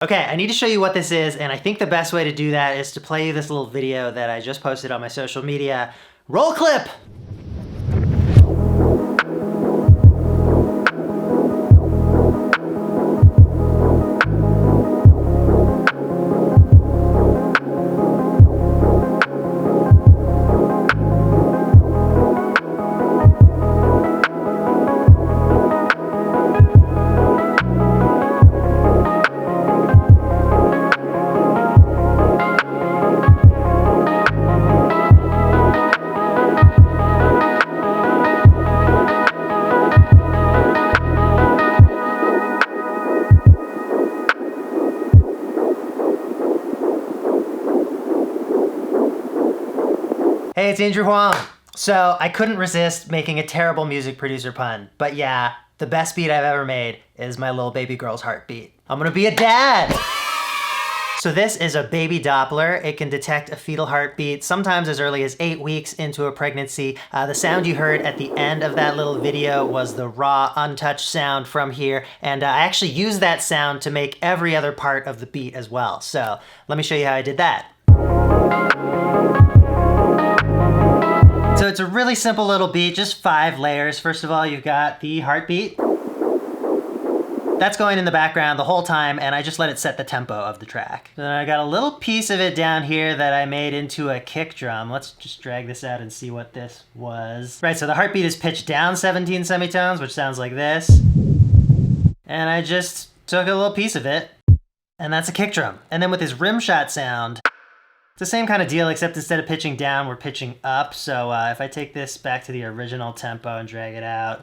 Okay, I need to show you what this is, and I think the best way to do that is to play you this little video that I just posted on my social media. Roll clip! Hey, it's Andrew Huang. So I couldn't resist making a terrible music producer pun, but yeah, the best beat I've ever made is my little baby girl's heartbeat. I'm gonna be a dad! So this is a baby Doppler. It can detect a fetal heartbeat sometimes as early as 8 weeks into a pregnancy. The sound you heard at the end of that little video was the raw, untouched sound from here, and I actually used that sound to make every other part of the beat as well. So let me show you how I did that. So it's a really simple little beat, just 5 layers. First of all, you've got the heartbeat. That's going in the background the whole time, and I just let it set the tempo of the track. Then I got a little piece of it down here that I made into a kick drum. Let's just drag this out and see what this was. Right, so the heartbeat is pitched down 17 semitones, which sounds like this. And I just took a little piece of it, and that's a kick drum. And then with his rim shot sound, it's the same kind of deal, except instead of pitching down, we're pitching up. So if I take this back to the original tempo and drag it out.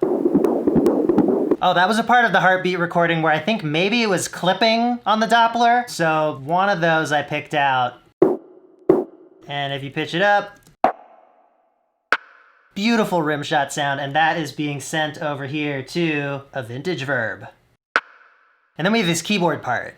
Oh, that was a part of the heartbeat recording where I think maybe it was clipping on the Doppler. So one of those I picked out. And if you pitch it up, beautiful rim shot sound, and that is being sent over here to a vintage verb. And then we have this keyboard part.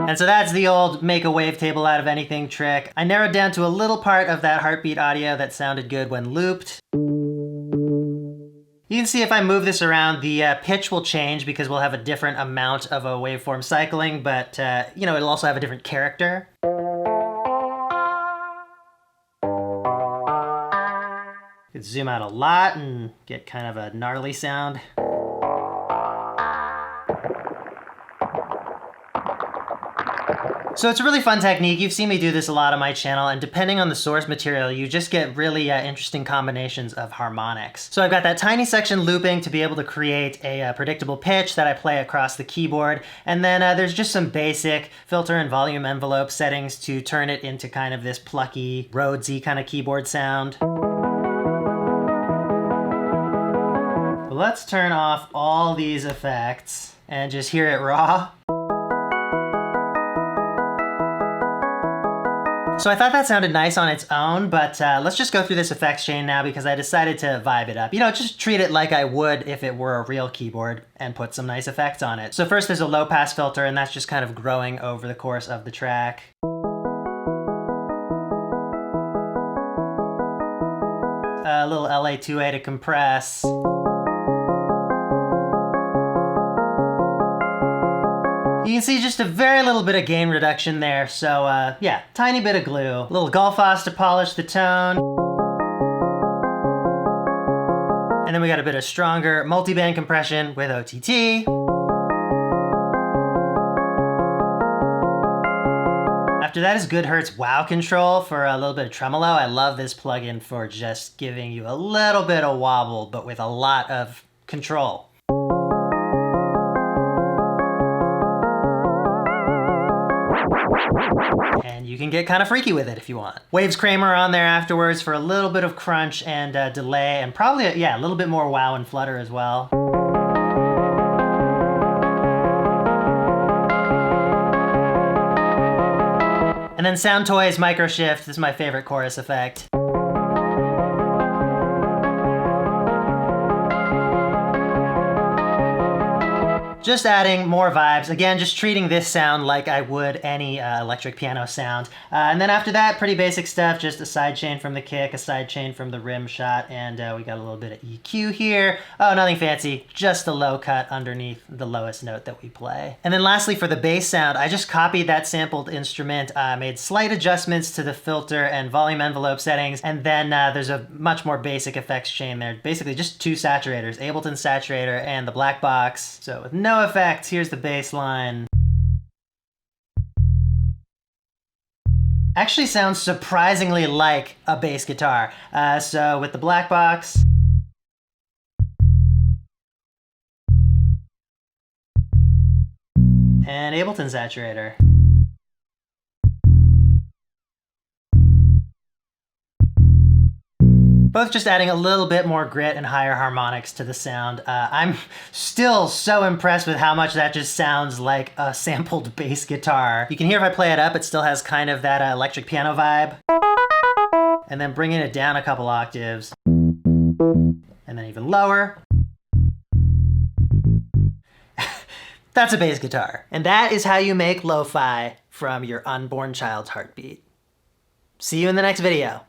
And so that's the old make a wavetable out of anything trick. I narrowed down to a little part of that heartbeat audio that sounded good when looped. You can see if I move this around, the pitch will change because we'll have a different amount of a waveform cycling, but you know, it'll also have a different character. You could zoom out a lot and get kind of a gnarly sound. So it's a really fun technique. You've seen me do this a lot on my channel, and depending on the source material, you just get really interesting combinations of harmonics. So I've got that tiny section looping to be able to create a predictable pitch that I play across the keyboard, and then there's just some basic filter and volume envelope settings to turn it into kind of this plucky, Rhodesy kind of keyboard sound. Let's turn off all these effects and just hear it raw. So I thought that sounded nice on its own, but let's just go through this effects chain now because I decided to vibe it up. You know, just treat it like I would if it were a real keyboard and put some nice effects on it. So first there's a low pass filter, and that's just kind of growing over the course of the track. A little LA2A to compress. You can see just a very little bit of gain reduction there, so yeah, tiny bit of glue. A little Golfos to polish the tone. And then we got a bit of stronger multiband compression with OTT. After that is Goodhertz Wow Control for a little bit of tremolo. I love this plugin for just giving you a little bit of wobble, but with a lot of control. And you can get kind of freaky with it if you want. Waves Kramer on there afterwards for a little bit of crunch and delay, and probably, yeah, a little bit more wow and flutter as well. And then Sound Toys Micro Shift. This is my favorite chorus effect. Just adding more vibes. Again, just treating this sound like I would any electric piano sound. And then after that, pretty basic stuff. Just a sidechain from the kick, a sidechain from the rim shot, and we got a little bit of EQ here. Oh, nothing fancy. Just a low cut underneath the lowest note that we play. And then lastly, for the bass sound, I just copied that sampled instrument, made slight adjustments to the filter and volume envelope settings, and then there's a much more basic effects chain there. Basically just two saturators, Ableton Saturator and the black box. So with no effects, here's the bass line. Actually sounds surprisingly like a bass guitar. So with the black box, and Ableton Saturator. Both just adding a little bit more grit and higher harmonics to the sound. I'm still so impressed with how much that just sounds like a sampled bass guitar. You can hear if I play it up, it still has kind of that electric piano vibe. And then bringing it down a couple octaves. And then even lower. That's a bass guitar. And that is how you make lo-fi from your unborn child's heartbeat. See you in the next video.